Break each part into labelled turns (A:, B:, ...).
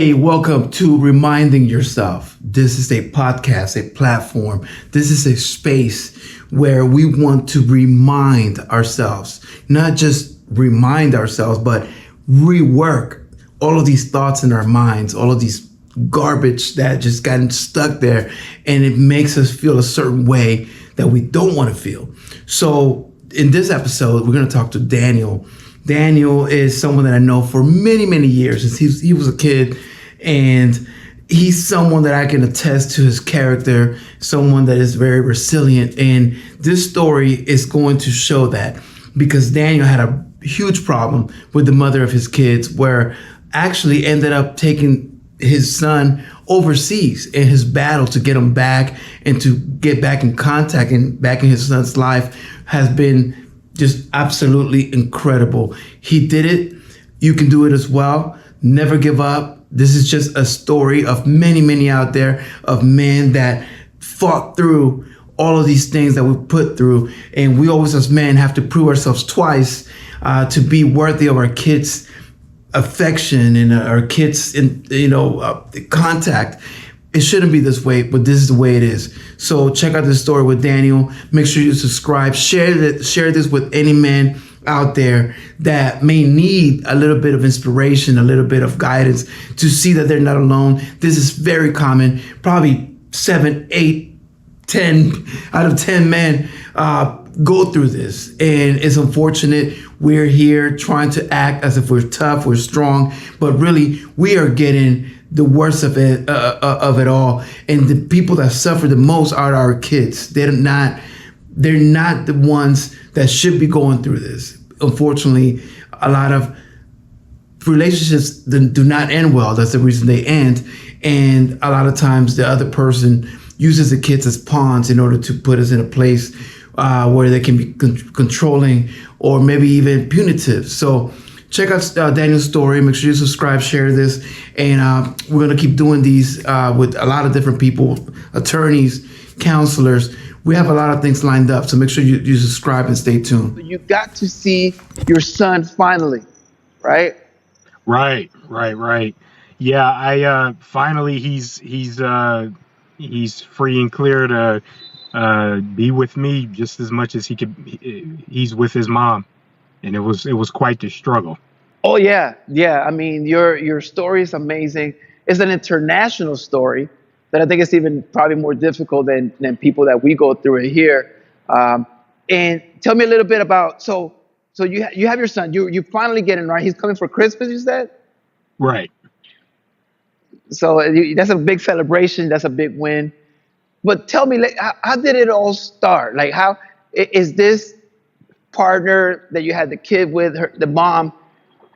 A: Hey, welcome to Reminding Yourself. This is a podcast, a platform. This is a space where we want to remind ourselves, not just remind ourselves, but rework all of these thoughts in our minds, all of these garbage that just gotten stuck there, and it makes us feel a certain way that we don't want to feel. So in this episode, we're going to talk to Daniel. Daniel is someone that I know for many, many years since he was a kid, and he's someone that I can attest to his character, someone that is very resilient. And this story is going to show that because Daniel had a huge problem with the mother of his kids, where actually ended up taking his son overseas in his battle to get him back and to get back in contact and back in his son's life has been just absolutely incredible. He did it. You can do it as well. Never give up. This is just a story of many, many out there of men that fought through all of these things that we put through. And we always as men have to prove ourselves twice to be worthy of our kids' affection and our kids' contact. It shouldn't be this way, but this is the way it is. So check out this story with Daniel. Make sure you subscribe. Share this with any man out there that may need a little bit of inspiration, a little bit of guidance to see that they're not alone. This is very common. Probably 7, 8, 10 out of 10 men go through this. And it's unfortunate. We're here trying to act as if we're tough, we're strong, but really we are getting the worst of it all. And the people that suffer the most are our kids. They're not the ones that should be going through this. Unfortunately, a lot of relationships do not end well. That's the reason they end. And a lot of times the other person uses the kids as pawns in order to put us in a place where they can be controlling or maybe even punitive. So check out Daniel's story. Make sure you subscribe, share this. And we're going to keep doing these with a lot of different people, attorneys, counselors. We have a lot of things lined up. So make sure you subscribe and stay tuned.
B: You got to see your son finally, right?
C: Right. Yeah, I finally he's free and clear to be with me just as much as he could. He's with his mom, and it was quite the struggle.
B: Oh yeah. I mean, your story is amazing. It's an international story that I think is even probably more difficult than people that we go through it here. And tell me a little bit about so you have your son. You finally get him, right. He's coming for Christmas, you said.
C: Right.
B: So that's a big celebration. That's a big win. But tell me, like, how did it all start? Like, how is this partner that you had the kid with, the mom?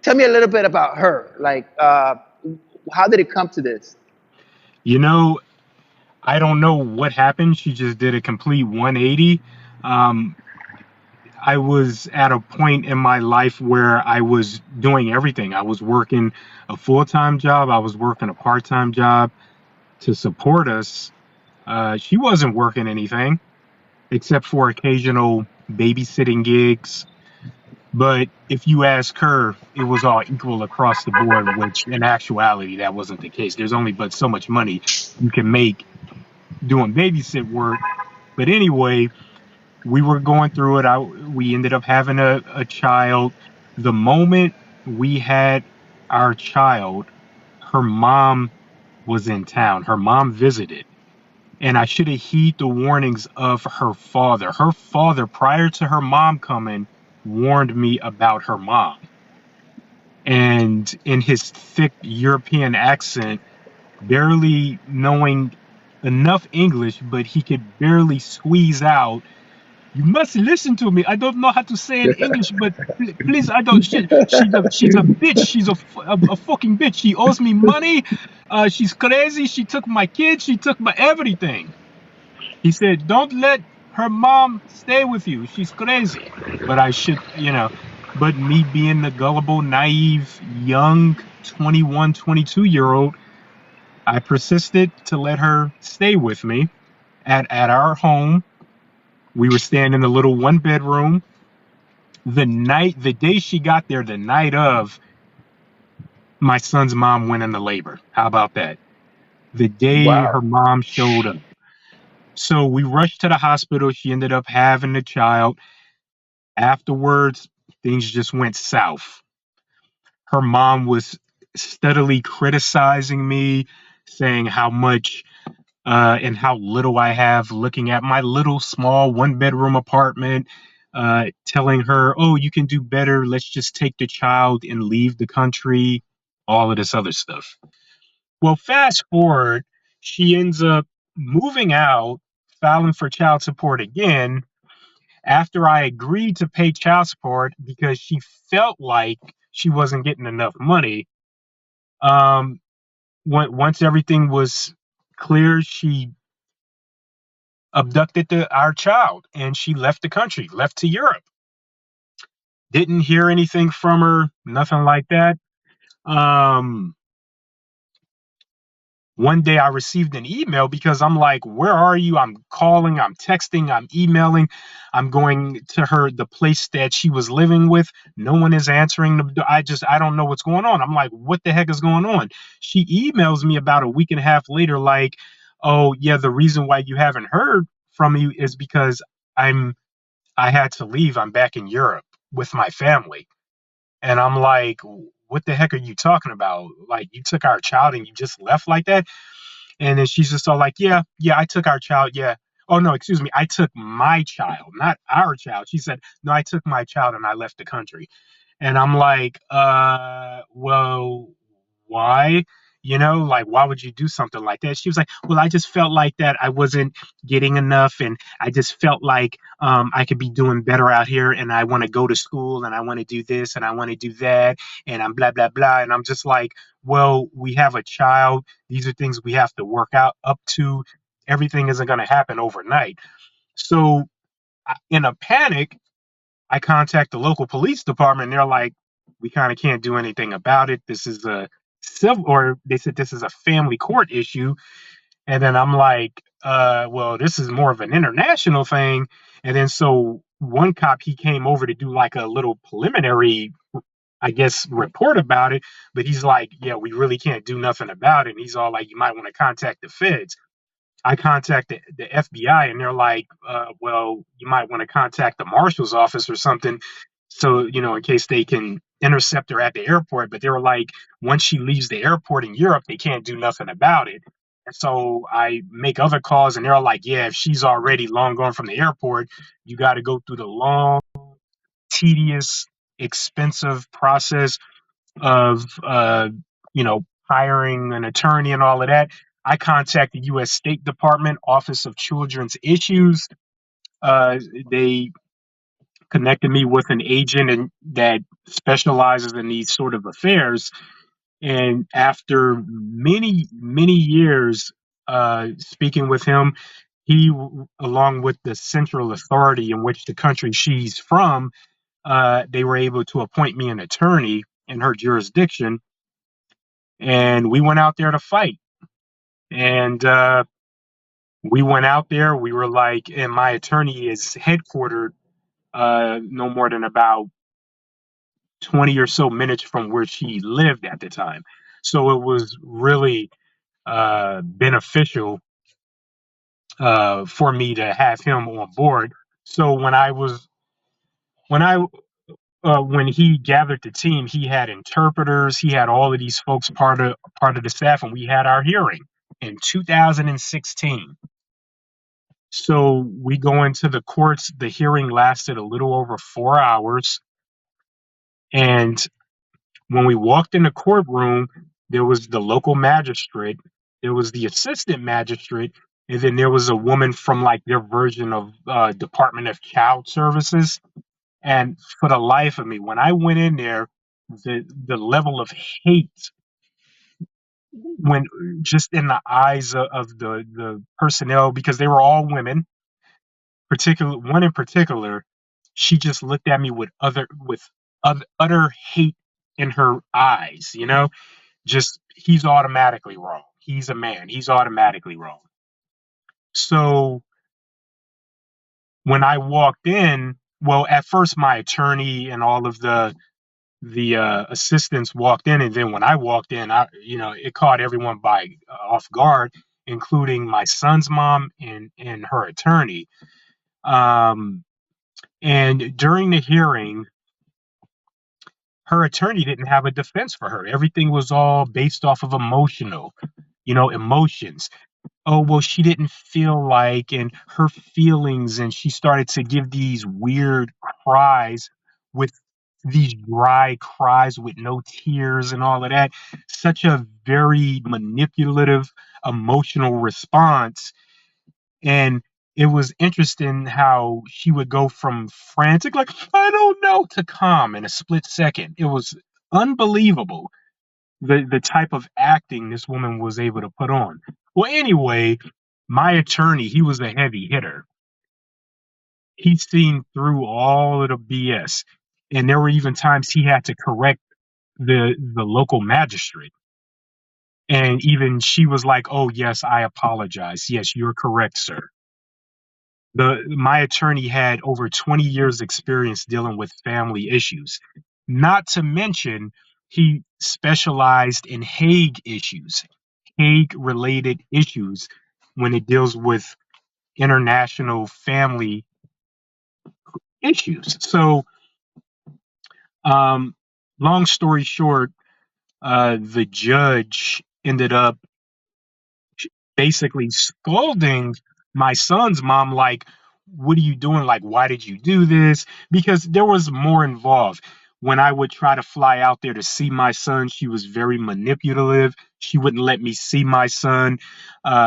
B: Tell me a little bit about her. Like, how did it come to this?
C: I don't know what happened. She just did a complete 180. I was at a point in my life where I was doing everything. I was working a full-time job. I was working a part-time job to support us. She wasn't working anything except for occasional babysitting gigs. But if you ask her, it was all equal across the board, which in actuality, that wasn't the case. There's only but so much money you can make doing babysit work. But anyway, we were going through it. We ended up having a child. The moment we had our child, her mom was in town. Her mom visited. And I should have heeded the warnings of her father. Her father, prior to her mom coming, warned me about her mom. And in his thick European accent, barely knowing enough English, but he could barely squeeze out, "You must listen to me. I don't know how to say in English, but please, I don't. She's a bitch. She's a fucking bitch. She owes me money. She's crazy. She took my kids. She took my everything." He said, "Don't let her mom stay with you. She's crazy." But I should, but me being the gullible, naive, young 21, 22-year-old, I persisted to let her stay with me at our home. We were staying in the little 1-bedroom. The day she got there, the night of, my son's mom went into labor. How about that? The day
B: Wow.
C: her mom showed up. So we rushed to the hospital. She ended up having the child. Afterwards, things just went south. Her mom was steadily criticizing me, saying how much and how little I have, looking at my little small 1 bedroom apartment, telling her, oh, you can do better. Let's just take the child and leave the country, all of this other stuff. Well, fast forward, she ends up moving out, filing for child support again after I agreed to pay child support because she felt like she wasn't getting enough money. Um, once everything was clear, she abducted our child and she left the country, left to Europe. Didn't hear anything from her, nothing like that. Um, One day I received an email because I'm like, where are you? I'm calling, I'm texting, I'm emailing, I'm going to her, the place that she was living with. No one is answering. I don't know what's going on. I'm like, what the heck is going on? She emails me about a week and a half later, like, oh, yeah, the reason why you haven't heard from me is because I'm, I had to leave. I'm back in Europe with my family. And I'm like, what the heck are you talking about? Like, you took our child and you just left like that? And then she's just all like, yeah, I took our child. Yeah. Oh, no, excuse me. I took my child, not our child. She said, no, I took my child and I left the country. And I'm like, well, why? You know, like, why would you do something like that? She was like, well, I just felt like that I wasn't getting enough. And I just felt like I could be doing better out here. And I want to go to school and I want to do this and I want to do that. And I'm blah, blah, blah. And I'm just like, well, we have a child. These are things we have to work out up to. Everything isn't going to happen overnight. So, in a panic, I contact the local police department. And they're like, we kind of can't do anything about it. This is a civil, or they said this is a family court issue. And then I'm like, well, this is more of an international thing. And then so one cop, he came over to do like a little preliminary, I guess, report about it. But he's like, yeah, we really can't do nothing about it. And he's all like, you might want to contact the feds. I contacted the FBI and they're like, well, you might want to contact the marshal's office or something. So, you know, in case they can intercept her at the airport. But they were like, once she leaves the airport in Europe, they can't do nothing about it. And so I make other calls and they're like, yeah, if she's already long gone from the airport, you got to go through the long, tedious, expensive process of hiring an attorney and all of that. I contacted the U.S. State Department Office of Children's Issues. Uh, they connected me with an agent and that specializes in these sort of affairs. And after many years speaking with him, he, along with the central authority in which the country she's from, they were able to appoint me an attorney in her jurisdiction and we went out there to fight. And we went out there. We were like, and my attorney is headquartered no more than about 20 or so minutes from where she lived at the time. So it was really beneficial for me to have him on board. So when I when he gathered the team, he had interpreters, he had all of these folks part of the staff, and we had our hearing in 2016. So we go into the courts. The hearing lasted a little over 4 hours, and when we walked in the courtroom, there was the local magistrate, there was the assistant magistrate, and then there was a woman from like their version of Department of Child Services. And for the life of me, when I went in there, the level of hate when just in the eyes of the personnel, because they were all women, particular one in particular, she just looked at me with utter hate in her eyes, you know, just he's automatically wrong. He's a man, he's automatically wrong. So when I walked in, well, at first my attorney and all of the assistants walked in, and then when I walked in, it caught everyone by off guard, including my son's mom and her attorney. Um, and during the hearing, her attorney didn't have a defense for her. Everything was all based off of emotions. Oh, well, she didn't feel like, and her feelings, and she started to give these weird cries with these dry cries with no tears and all of that. Such a very manipulative emotional response. And it was interesting how she would go from frantic, like, I don't know, to calm in a split second. It was unbelievable the type of acting this woman was able to put on. Well, anyway, my attorney, he was a heavy hitter. He'd seen through all of the BS. And there were even times he had to correct the local magistrate. And even she was like, oh, yes, I apologize. Yes, you're correct, sir. My attorney had over 20 years experience dealing with family issues. Not to mention, he specialized in Hague issues, Hague related issues when it deals with international family issues. So, um, long story short, the judge ended up basically scolding my son's mom, like, what are you doing? Like, why did you do this? Because there was more involved. When I would try to fly out there to see my son, she was very manipulative. She wouldn't let me see my son.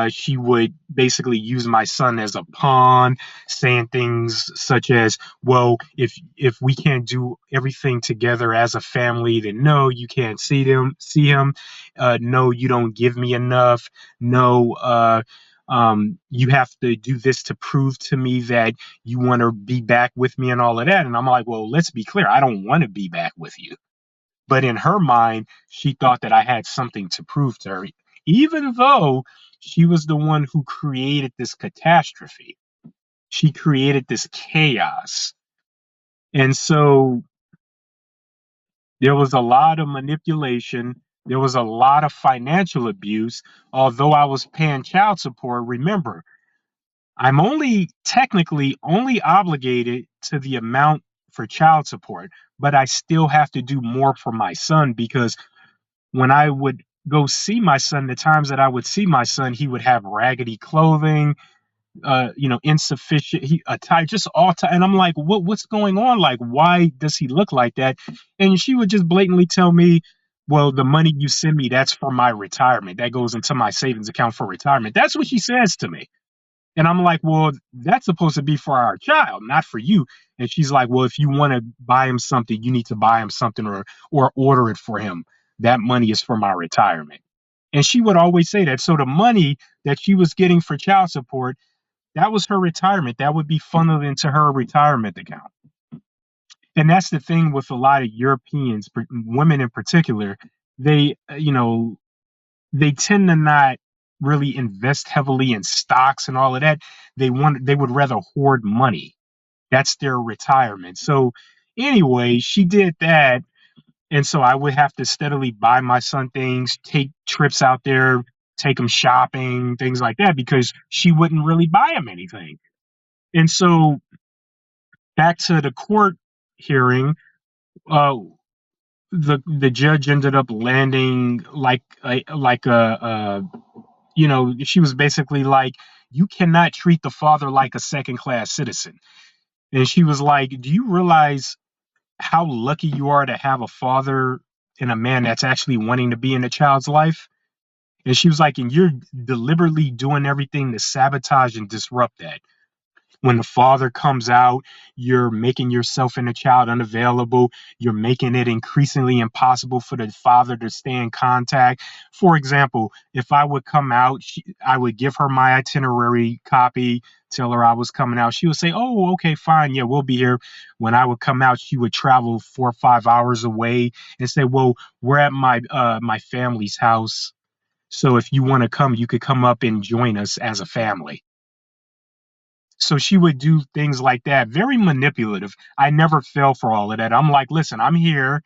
C: She would basically use my son as a pawn, saying things such as, well, if we can't do everything together as a family, then no, you can't see him. No, you don't give me enough. No, you have to do this to prove to me that you want to be back with me and all of that. And I'm like, well, let's be clear. I don't want to be back with you. But in her mind, she thought that I had something to prove to her, even though she was the one who created this catastrophe. She created this chaos. And so there was a lot of manipulation. There was a lot of financial abuse. Although I was paying child support, remember, I'm only technically only obligated to the amount for child support, but I still have to do more for my son because when I would go see my son, the times that I would see my son, he would have raggedy clothing, insufficient attire, just all time. And I'm like, what's going on? Like, why does he look like that? And she would just blatantly tell me, well, the money you send me, that's for my retirement. That goes into my savings account for retirement. That's what she says to me. And I'm like, well, that's supposed to be for our child, not for you. And she's like, well, if you want to buy him something, you need to buy him something or order it for him. That money is for my retirement. And she would always say that. So the money that she was getting for child support, that was her retirement. That would be funneled into her retirement account. And that's the thing with a lot of Europeans, women in particular, they, they tend to not really invest heavily in stocks and all of that. They would rather hoard money. That's their retirement. So anyway, she did that. And so I would have to steadily buy my son things, take trips out there, take him shopping, things like that, because she wouldn't really buy him anything. And so back to the court hearing, uh, the judge ended up landing she was basically like, you cannot treat the father like a second class citizen. And she was like, do you realize how lucky you are to have a father and a man that's actually wanting to be in a child's life? And she was like, and you're deliberately doing everything to sabotage and disrupt that. When the father comes out, you're making yourself and the child unavailable. You're making it increasingly impossible for the father to stay in contact. For example, if I would come out, I would give her my itinerary copy, tell her I was coming out. She would say, oh, okay, fine. Yeah, we'll be here. When I would come out, she would travel 4 or 5 hours away and say, well, we're at my family's house. So if you want to come, you could come up and join us as a family. So she would do things like that, very manipulative. I never fell for all of that. I'm like, listen, I'm here.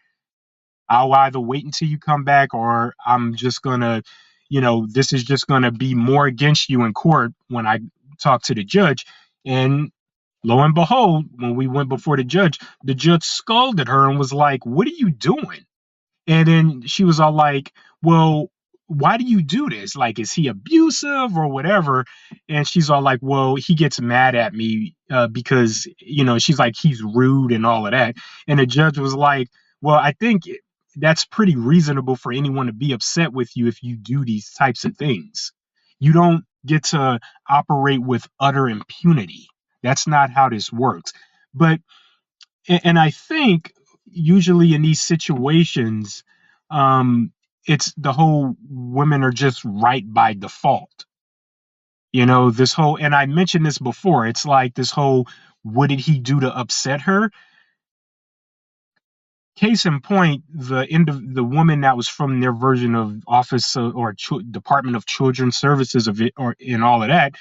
C: I'll either wait until you come back, or I'm just gonna, this is just gonna be more against you in court when I talk to the judge. And lo and behold, when we went before the judge scolded her and was like, "What are you doing?" And then she was all like, "Well, why do you do this? Like, is he abusive or whatever?" And she's all like, "Well, he gets mad at me because, she's like, he's rude and all of that." And the judge was like, "Well, I think that's pretty reasonable for anyone to be upset with you if you do these types of things. You don't get to operate with utter impunity. That's not how this works." But and I think usually in these situations, it's the whole women are just right by default. This whole, and I mentioned this before, it's like this whole, what did he do to upset her? Case in point, the woman that was from their version of Office or Department of Children's Services of it, or in all of that,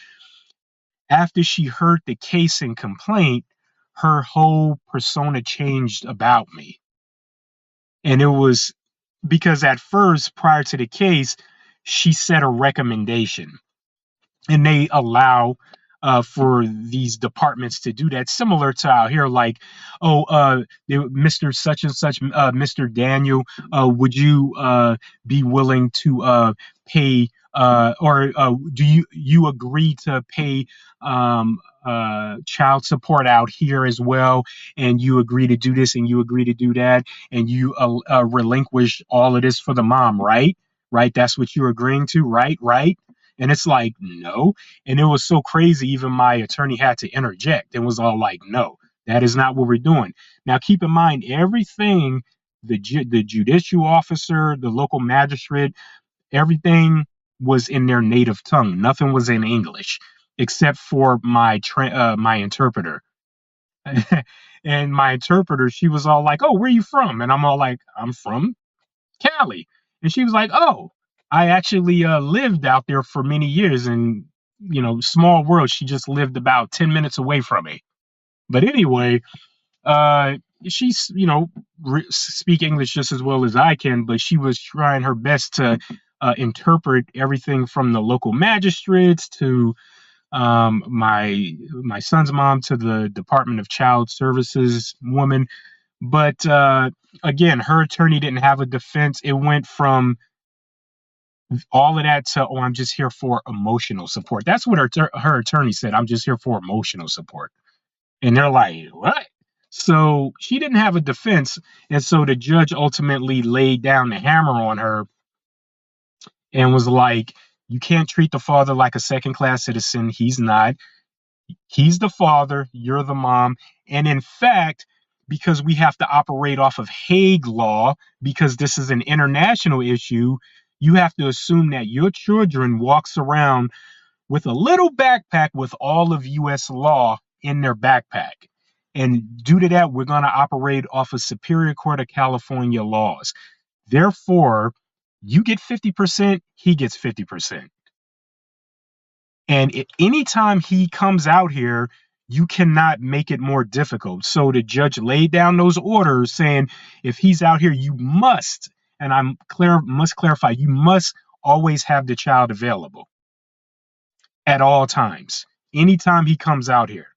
C: after she heard the case and complaint, her whole persona changed about me. And it was because at first, prior to the case, she set a recommendation, and they allow for these departments to do that, similar to out here, like, oh, Mr. Such and Such, Mr. Daniel, would you be willing to pay, or do you agree to pay child support out here as well, and you agree to do this and you agree to do that, and you relinquish all of this for the mom, right? Right, that's what you're agreeing to, right? And it's like, no. And it was so crazy, even my attorney had to interject and was all like, no, that is not what we're doing. Now, keep in mind, everything, the judicial officer, the local magistrate, everything was in their native tongue. Nothing was in English except for my interpreter. And my interpreter, she was all like, "Oh, where are you from?" And I'm all like, "I'm from Cali." And she was like, "Oh, I actually lived out there for many years." And, small world, she just lived about 10 minutes away from me. But anyway, uh, she's, speak English just as well as I can, but she was trying her best to interpret everything from the local magistrates to my son's mom to the Department of Child Services woman. But again, her attorney didn't have a defense. It went from all of that to, "Oh, I'm just here for emotional support." That's what her attorney said. "I'm just here for emotional support." And they're like, "What?" So she didn't have a defense. And so the judge ultimately laid down the hammer on her and was like, "You can't treat the father like a second class citizen. He's not. He's the father, you're the mom. And in fact, because we have to operate off of Hague law, because this is an international issue, you have to assume that your children walks around with a little backpack with all of US law in their backpack. And due to that, we're going to operate off of Superior Court of California laws. Therefore, you get 50%, he gets 50%. And anytime he comes out here, you cannot make it more difficult." So the judge laid down those orders saying, if he's out here, you must, and must clarify, you must always have the child available at all times. Anytime he comes out here.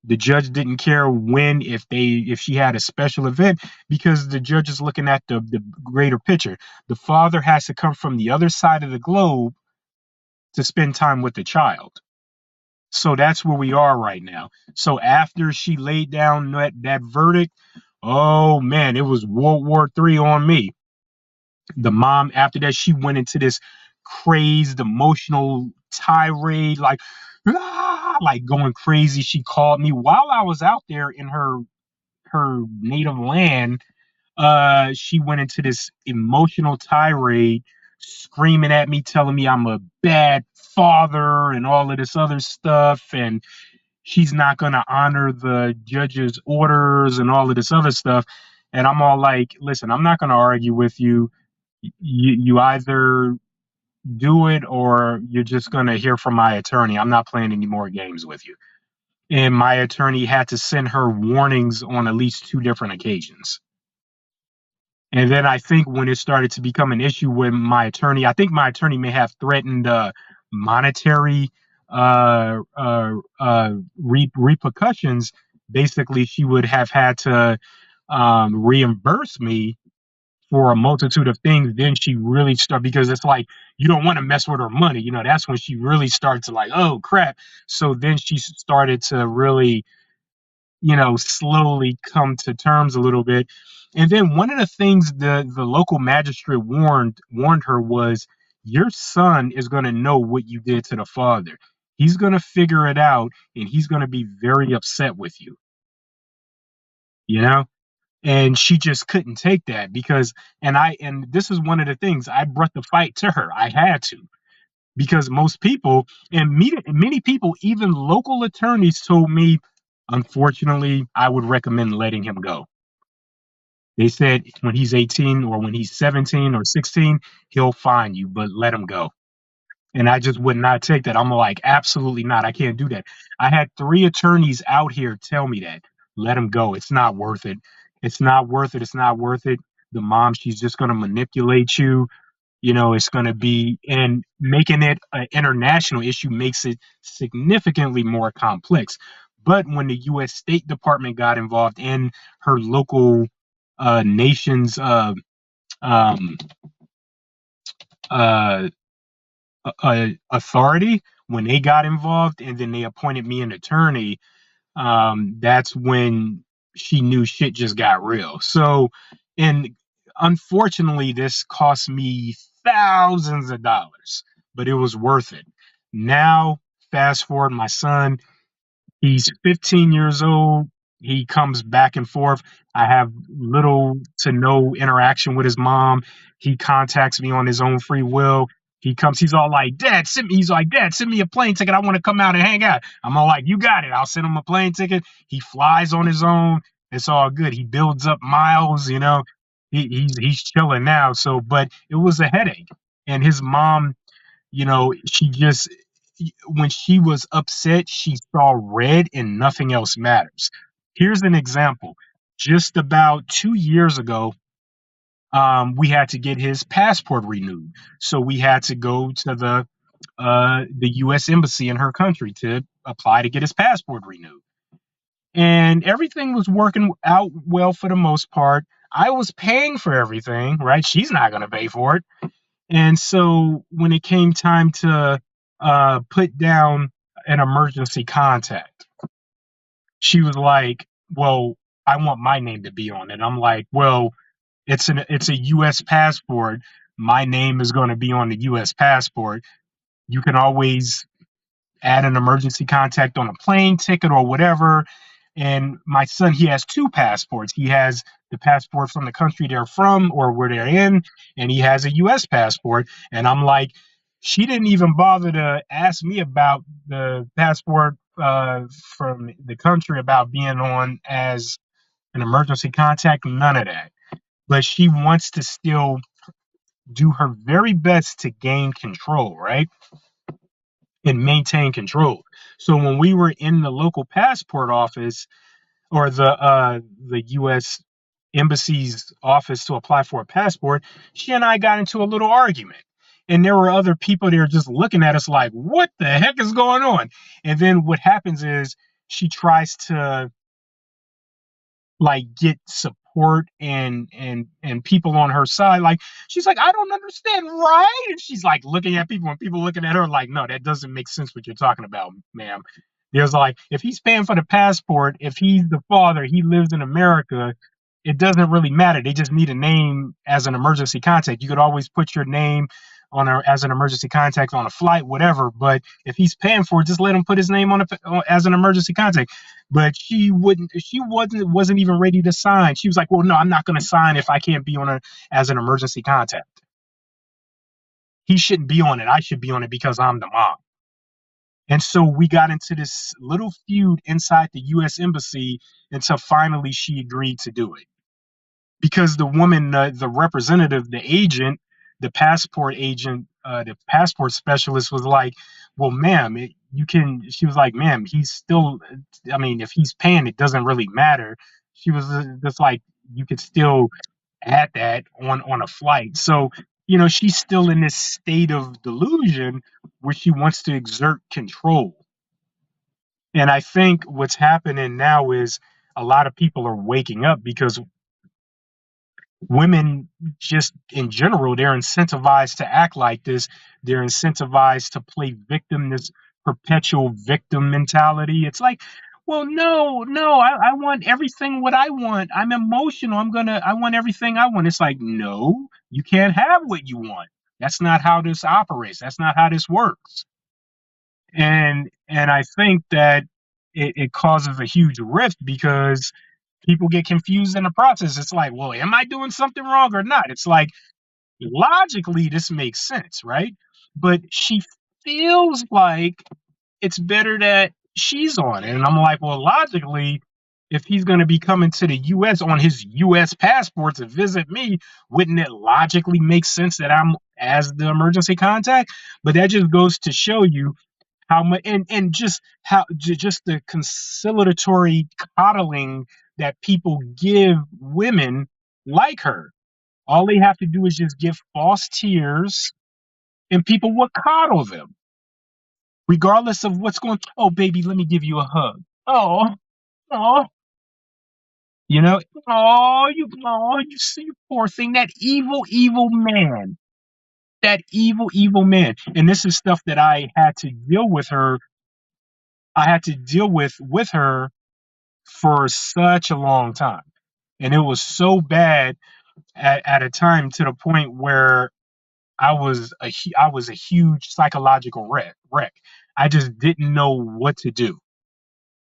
C: The judge didn't care when, if she had a special event, because the judge is looking at the greater picture. The father has to come from the other side of the globe to spend time with the child. So that's where we are right now. So after she laid down that verdict, oh man, it was World War III on me. The mom, after that, she went into this crazed emotional tirade, like, like going crazy. She called me while I was out there in her native land. She went into this emotional tirade, screaming at me, telling me I'm a bad father and all of this other stuff, and she's not going to honor the judge's orders and all of this other stuff. And I'm all like, "Listen, I'm not going to argue with you. You either do it or you're just going to hear from my attorney. I'm not playing any more games with you." And my attorney had to send her warnings on at least 2 different occasions. And then I think when it started to become an issue with my attorney, I think my attorney may have threatened monetary repercussions. Basically, she would have had to reimburse me for a multitude of things. Then she really started, because it's like you don't want to mess with her money. That's when she really started to like, oh crap. So then she started to really, slowly come to terms a little bit. And then one of the things the local magistrate warned her was, your son is going to know what you did to the father. He's going to figure it out, and he's going to be very upset with you, you know? And she just couldn't take that because, and this is one of the things, I brought the fight to her. I had to, because most people, and many people, even local attorneys, told me, unfortunately, I would recommend letting him go. They said when he's 18 or when he's 17 or 16, he'll fine you, but let him go. And I just would not take that. I'm like, absolutely not. I can't do that. I had 3 attorneys out here tell me that. Let him go. It's not worth it. It's not worth it. It's not worth it. The mom, she's just going to manipulate you. It's going to be, and making it an international issue makes it significantly more complex. But when the U.S. State Department got involved in her local nation's um, uh, authority, when they got involved and then they appointed me an attorney, that's when she knew shit just got real. So, and unfortunately, this cost me thousands of dollars, but it was worth it. Now, fast forward, my son, he's 15 years old. He comes back and forth. I have little to no interaction with his mom. He contacts me on his own free will. He's all like, he's like, Dad, send me a plane ticket. I want to come out and hang out. I'm all like, you got it. I'll send him a plane ticket. He flies on his own. It's all good. He builds up miles, he's chilling now. So, but it was a headache. And his mom, she just, when she was upset, she saw red and nothing else matters. Here's an example. Just about 2 years ago, we had to get his passport renewed. So we had to go to the U.S. embassy in her country to apply to get his passport renewed. And everything was working out well for the most part. I was paying for everything, right? She's not going to pay for it. And so when it came time to put down an emergency contact, she was like, well, I want my name to be on it. I'm like, well, it's a U.S. passport. My name is going to be on the U.S. passport. You can always add an emergency contact on a plane ticket or whatever. And my son, he has 2 passports. He has the passport from the country they're from or where they're in, and he has a U.S. passport. And I'm like, she didn't even bother to ask me about the passport from the country about being on as an emergency contact, none of that. But she wants to still do her very best to gain control, right? And maintain control. So when we were in the local passport office or the U.S. embassy's office to apply for a passport, she and I got into a little argument. And there were other people there just looking at us like, what the heck is going on? And then what happens is she tries to like get support and people on her side. Like she's like, I don't understand, right? And she's like looking at people and people looking at her like, no, that doesn't make sense what you're talking about, ma'am. There's like, if he's paying for the passport, if he's the father, he lives in America, it doesn't really matter. They just need a name as an emergency contact. You could always put your name as an emergency contact on a flight, whatever. But if he's paying for it, just let him put his name as an emergency contact. But she wasn't even ready to sign. She was like, well, no, I'm not going to sign if I can't be on it as an emergency contact. He shouldn't be on it. I should be on it because I'm the mom. And so we got into this little feud inside the U.S. embassy until finally she agreed to do it. Because the woman, the representative, the agent, the passport agent, the passport specialist was like, well, ma'am, she was like, ma'am, he's still, I mean, if he's paying, it doesn't really matter. She was just like, you could still at that on a flight. So, she's still in this state of delusion where she wants to exert control. And I think what's happening now is a lot of people are waking up because women, just in general, they're incentivized to act like this. They're incentivized to play victim, this perpetual victim mentality. It's like, well, no, I want everything what I want. I'm emotional. I want everything I want. It's like, no, you can't have what you want. That's not how this operates. That's not how this works. And I think that it causes a huge rift because people get confused in the process. It's like, well, am I doing something wrong or not? It's like, logically, this makes sense, right? But she feels like it's better that she's on it. And I'm like, well, logically, if he's going to be coming to the US on his US passport to visit me, wouldn't it logically make sense that I'm as the emergency contact? But that just goes to show you how much, and just how just the conciliatory coddling that people give women like her. All they have to do is just give false tears, and people will coddle them regardless of what's going. Oh, baby, let me give you a hug. Oh, you know. You see, you poor thing. That evil man. That evil man. And this is stuff that I had to deal with her. I had to deal with her for such a long time. And it was so bad at a time to the point where I was a huge psychological wreck. I just didn't know what to do.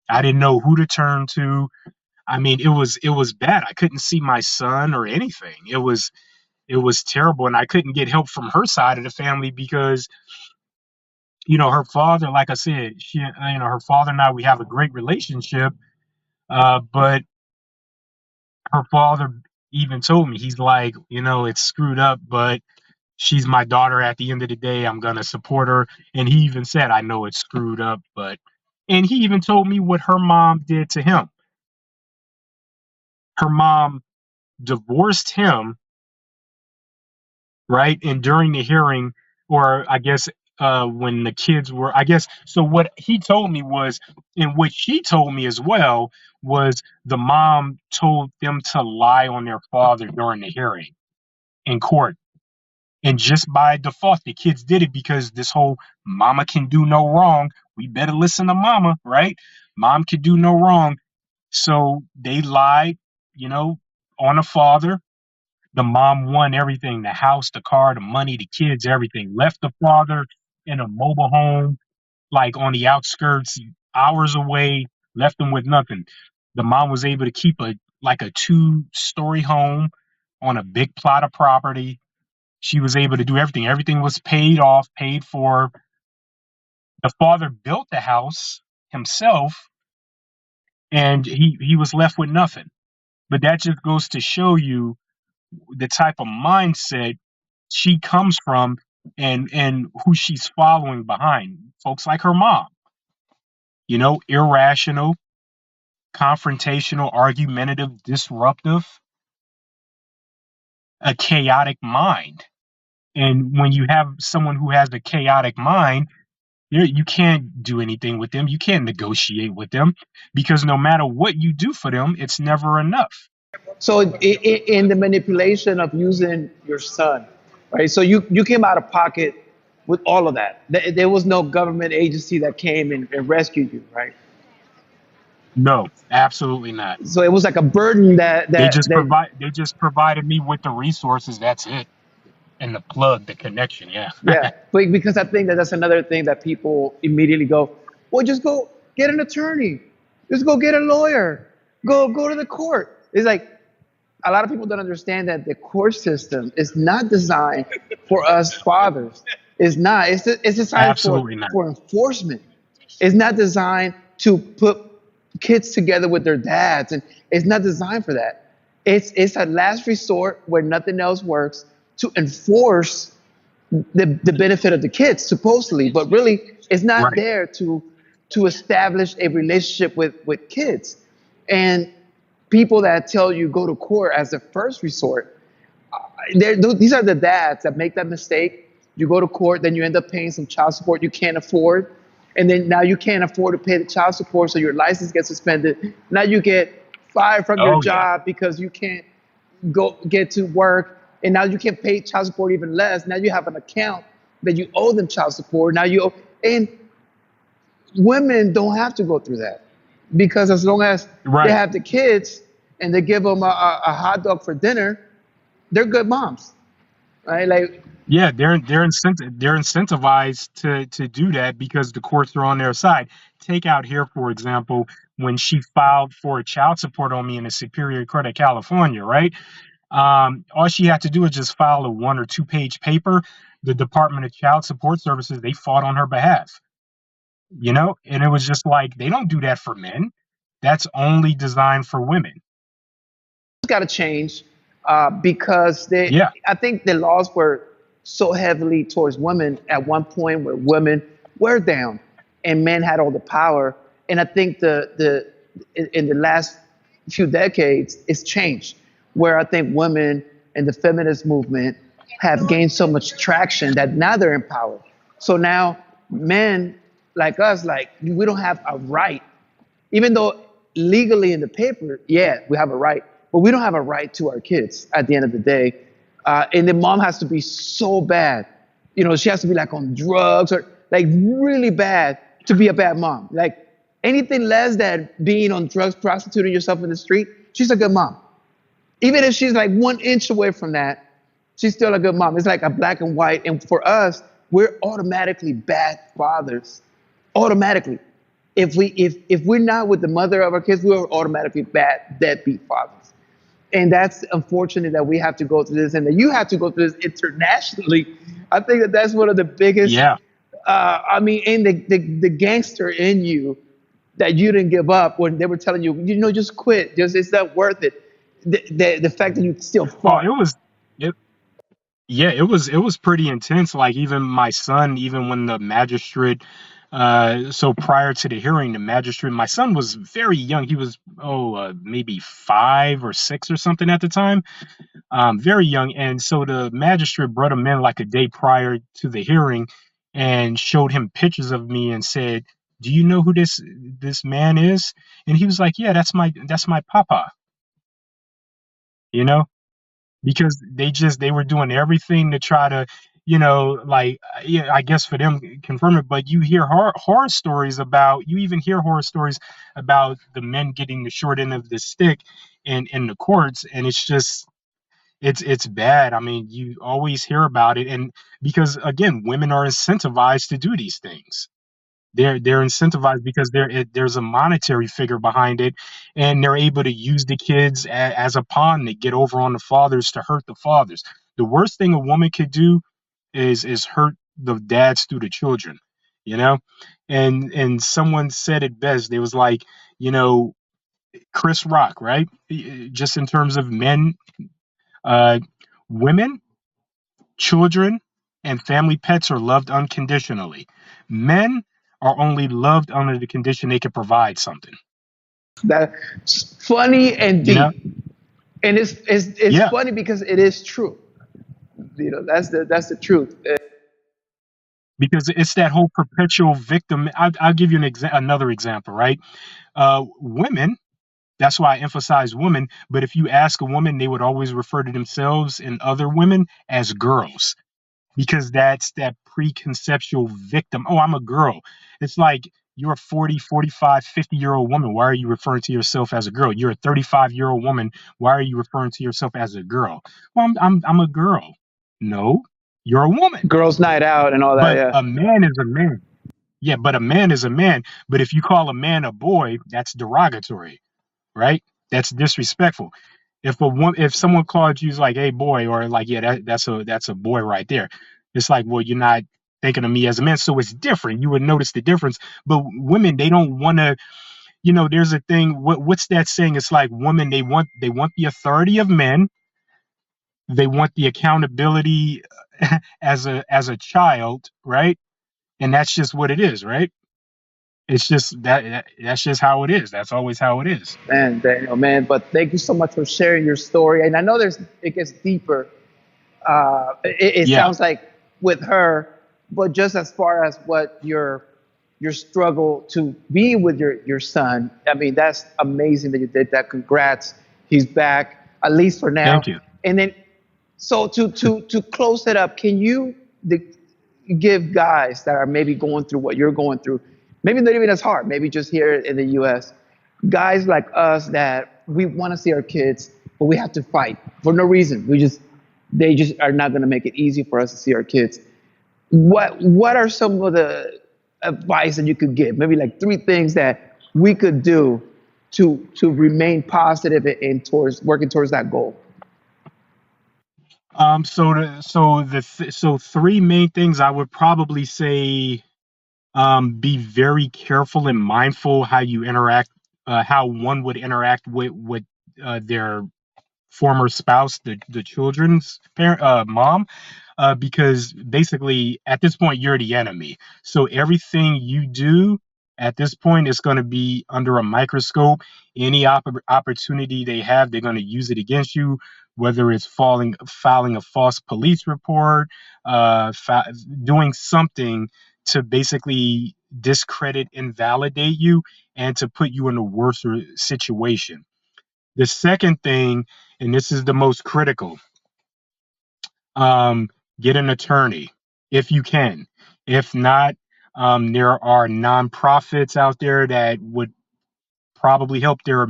C: I didn't know who to turn to. I mean, it was bad. I couldn't see my son or anything. It was terrible, and I couldn't get help from her side of the family because her father, like I said, her father and I, we have a great relationship. But her father even told me, he's like, it's screwed up, but she's my daughter at the end of the day. I'm going to support her. And he even said, I know it's screwed up, and he even told me what her mom did to him. Her mom divorced him, right? And during the hearing, or I guess when the kids were, I guess, so what he told me was, and what she told me as well, was the mom told them to lie on their father during the hearing in court. And just by default, the kids did it because this whole mama can do no wrong. We better listen to mama, right? Mom can do no wrong. So they lied, on the father. The mom won everything, the house, the car, the money, the kids, everything. Left the father in a mobile home, like on the outskirts, hours away, left him with nothing. The mom was able to keep a 2-story home on a big plot of property. She was able to do everything. Everything was paid off, paid for. The father built the house himself, and he was left with nothing. But that just goes to show you the type of mindset she comes from, and who she's following behind. Folks like her mom, irrational, confrontational, argumentative, disruptive, a chaotic mind. And when you have someone who has a chaotic mind, you can't do anything with them. You can't negotiate with them because no matter what you do for them, it's never enough.
B: So in the manipulation of using your son, right? So you came out of pocket with all of that. There was no government agency that came and rescued you, right?
C: No, absolutely not.
B: So it was like a burden
C: They just provided me with the resources. That's it. And the plug, the connection. Yeah.
B: yeah. But because I think that that's another thing that people immediately go, well, just go get an attorney, just go get a lawyer, go to the court. It's like a lot of people don't understand that the court system is not designed for us fathers. It's not. It's designed
C: Absolutely not.
B: for enforcement. It's not designed to put kids together with their dads, and it's not designed for that. It's a last resort where nothing else works to enforce the benefit of the kids, supposedly, but really it's not
C: Right.
B: there to establish a relationship with kids. And people that tell you go to court as a first resort, These are the dads that make that mistake. You go to court, then you end up paying some child support you can't afford, and then now you can't afford to pay the child support, so your license gets suspended. Now you get fired from your
C: Oh yeah.
B: job because you can't go get to work, and now you can pay child support even less. Now you have an account that you owe them child support. Now you owe, and women don't have to go through that because as long as they
C: Right.
B: have the kids and they give them a hot dog for dinner, they're good moms, right? Like
C: Yeah, they're incentivized to do that because the courts are on their side. Take out here, for example, when she filed for child support on me in the Superior Court of California, right? All she had to do was just file a 1 or 2 page paper. The Department of Child Support Services, they fought on her behalf, and it was just like they don't do that for men. That's only designed for women.
B: got to change because
C: Yeah.
B: I think the laws were so heavily towards women at one point where women were down and men had all the power. And I think in the last few decades, it's changed where I think women and the feminist movement have gained so much traction that now they're empowered. So now men like us, like we don't have a right even though legally in the paper, yeah, we have a right, but we don't have a right to our kids at the end of the day. And the mom has to be so bad. She has to be like on drugs or like really bad to be a bad mom. Like anything less than being on drugs, prostituting yourself in the street, she's a good mom. Even if she's like 1 inch away from that, she's still a good mom. It's like a black and white. And for us, we're automatically bad fathers. Automatically. If we're not with the mother of our kids, we're automatically bad deadbeat fathers. And that's unfortunate that we have to go through this and that you have to go through this internationally. I think that that's one of the biggest,
C: Yeah.
B: and the gangster in you that you didn't give up when they were telling you, just quit. Just it's not worth it. The fact that you still
C: Oh,
B: fought.
C: yeah, it was pretty intense. Like even my son, even when the magistrate, so prior to the hearing, the magistrate, my son was very young. He was maybe 5 or 6 or something at the time, very young. And so the magistrate brought him in like a day prior to the hearing, and showed him pictures of me and said, "Do you know who this man is?" And he was like, "Yeah, that's my papa." You know. Because they were doing everything to try to, like, yeah, I guess for them confirm it. But you even hear horror stories about the men getting the short end of the stick in the courts, and it's just it's bad. I mean, you always hear about it, and because again, women are incentivized to do these things. They're incentivized because there's a monetary figure behind it, and they're able to use the kids as a pawn to get over on the fathers, to hurt the fathers. The worst thing a woman could do is hurt the dads through the children, you know. And someone said it best. They was like, you know, Chris Rock, right? Just in terms of men, uh, women, children, and family pets are loved unconditionally. Men are only loved under the condition they can provide something.
B: That's funny and
C: You know?
B: deep. And it's
C: Yeah,
B: funny because it is true. That's the truth.
C: because it's that whole perpetual victim. I'll give you another example, right? Women. That's why I emphasize women. But if you ask a woman, they would always refer to themselves and other women as girls, because that's that preconceptual victim. Oh, I'm a girl. It's like you're a 40, 45, 50-year-old woman. Why are you referring to yourself as a girl? You're a 35-year-old woman. Why are you referring to yourself as a girl? Well, I'm a girl. No, you're a woman.
B: Girls' night out and all that.
C: But
B: Yeah.
C: a man is a man. Yeah, but a man is a man. But if you call a man a boy, that's derogatory, right? That's disrespectful. If someone called you like, "Hey boy," or like, "Yeah, that's a boy right there," it's like, well, you're not thinking of me as a man, so it's different. You would notice the difference. But women, they don't want to. There's a thing. What's that saying? It's like women, they want the authority of men. They want the accountability as a child, right? And that's just what it is, right? It's just that's just how it is. That's always how it is.
B: Man, Daniel, man. But thank you so much for sharing your story. And I know it gets deeper It
C: Yeah.
B: sounds like with her, but just as far as what your struggle to be with your son, I mean, that's amazing that you did that. Congrats, he's back at least for now.
C: Thank you.
B: And then, so to close it up, can you give guys that are maybe going through what you're going through, maybe not even as hard, maybe just here in the U.S., guys like us that we want to see our kids, but we have to fight for no reason. They just are not going to make it easy for us to see our kids. What are some of the advice that you could give? Maybe like three things that we could do to remain positive and towards working towards that goal.
C: So three main things I would probably say. Be very careful and mindful how you interact, how one would interact with their former spouse, the children's parent, mom, because basically at this point you're the enemy. So everything you do at this point is going to be under a microscope. Any opportunity they have, they're going to use it against you. Whether it's filing a false police report, doing something to basically discredit, invalidate you, and to put you in a worse situation. The second thing, and this is the most critical, get an attorney if you can. If not, there are nonprofits out there that would probably help. There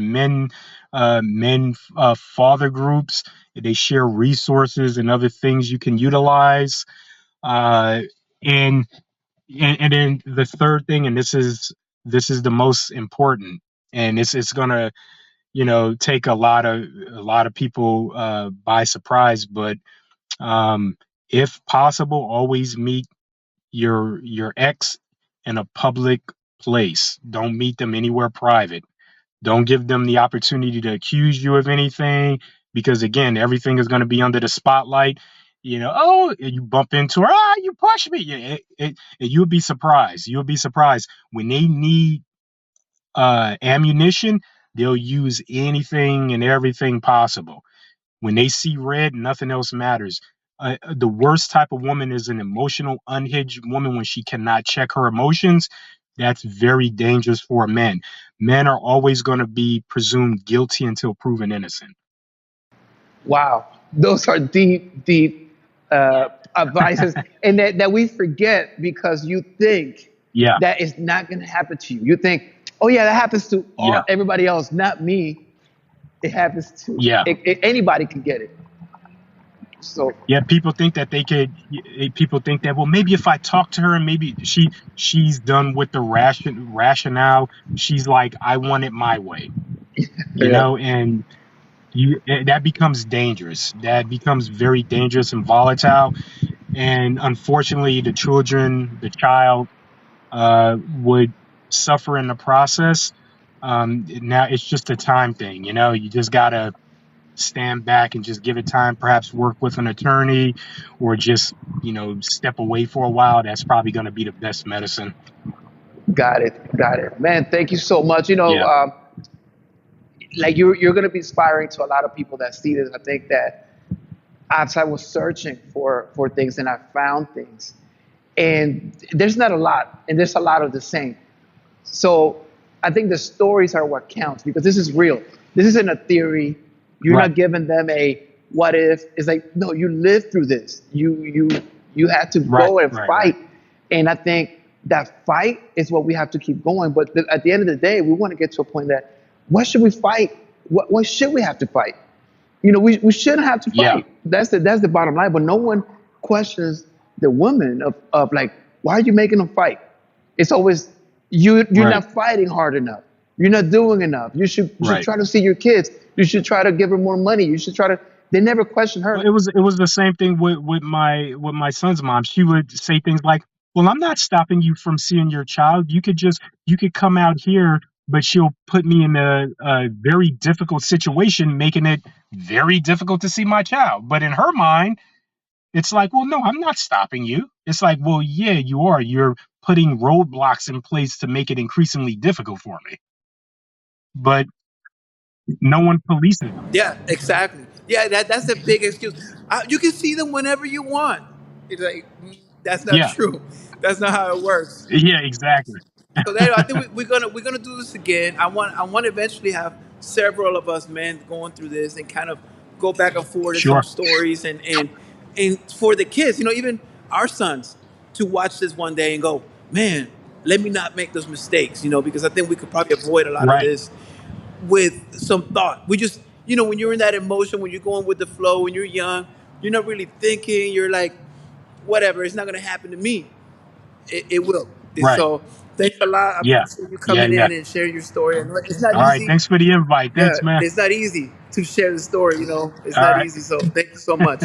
C: are father groups. They share resources and other things you can utilize. Uh, and, and then the third thing, and this is the most important, and it's gonna take a lot of people by surprise, but um, if possible, always meet your ex in a public place. Don't meet them anywhere private. Don't give them the opportunity to accuse you of anything, because again, everything is going to be under the spotlight. Oh, you bump into her, you push me. Yeah, you'll be surprised. You'll be surprised when they need ammunition. They'll use anything and everything possible. When they see red, nothing else matters. The worst type of woman is an emotional, unhinged woman when she cannot check her emotions. That's very dangerous for men. Men are always going to be presumed guilty until proven innocent.
B: Wow, those are deep, deep advices, and that we forget because you think
C: Yeah,
B: that it's not going to happen to you. You think, oh yeah, that happens to
C: yeah,
B: everybody else, not me. It happens to
C: yeah.
B: anybody can get it. So
C: Yeah, people think that they could. People think that, well, maybe if I talk to her and maybe she's done with the rationale. She's like, I want it my way,
B: yeah,
C: and that becomes dangerous. That becomes very dangerous and volatile. And unfortunately, the child would suffer in the process. Now it's just a time thing. You just gotta stand back and just give it time. Perhaps work with an attorney, or just step away for a while. That's probably going to be the best medicine.
B: got it, man. Thank you so much.
C: Yeah.
B: Like you're going to be inspiring to a lot of people that see this. I think that as I was searching for things and I found things, and there's not a lot, and there's a lot of the same. So I think the stories are what counts because this is real. This isn't a theory. You're
C: Right.
B: not giving them a what if. It's like, no, you lived through this. You had to
C: Right.
B: go and
C: Right. Right.
B: fight. And I think that fight is what we have to keep going. But at the end of the day, we want to get to a point that what should we fight? What should we have to fight? We shouldn't have to
C: Yeah.
B: fight. That's the bottom line. But no one questions the woman of like, why are you making them fight? It's always you're
C: Right.
B: not fighting hard enough. You're not doing enough. You should
C: Right.
B: try to see your kids. You should try to give her more money. You should try to. They never question her.
C: Well, it was the same thing with my son's mom. She would say things like, "Well, I'm not stopping you from seeing your child. You could come out here." But she'll put me in a very difficult situation, making it very difficult to see my child. But in her mind, it's like, well, no, I'm not stopping you. It's like, well, yeah, you are. You're putting roadblocks in place to make it increasingly difficult for me. But no one polices them.
B: Yeah, exactly.
A: Yeah, that's a big excuse. You can see them whenever you want. It's like that's not
C: Yeah,
A: true. That's not how it works.
C: yeah, exactly.
A: So anyway, I think we're gonna do this again. I want to eventually have several of us men going through this and kind of go back and forth in some
C: Sure.
A: stories and for the kids, even our sons to watch this one day and go, man, let me not make those mistakes, because I think we could probably avoid a lot of
C: Right.
A: this with some thought. We just, when you're in that emotion, when you're going with the flow, when you're young, you're not really thinking. You're like, whatever, it's not gonna happen to me. It will. And
C: Right.
A: so thanks a lot. I
C: Yeah.
A: appreciate you
C: Yeah.
A: coming
C: Yeah.
A: in and sharing your story. And it's not
C: All right.
A: easy.
C: Thanks for the invite.
A: Yeah,
C: Thanks, man.
A: it's not easy to share the story. It's
C: All
A: not
C: right.
A: easy. So thank you so much.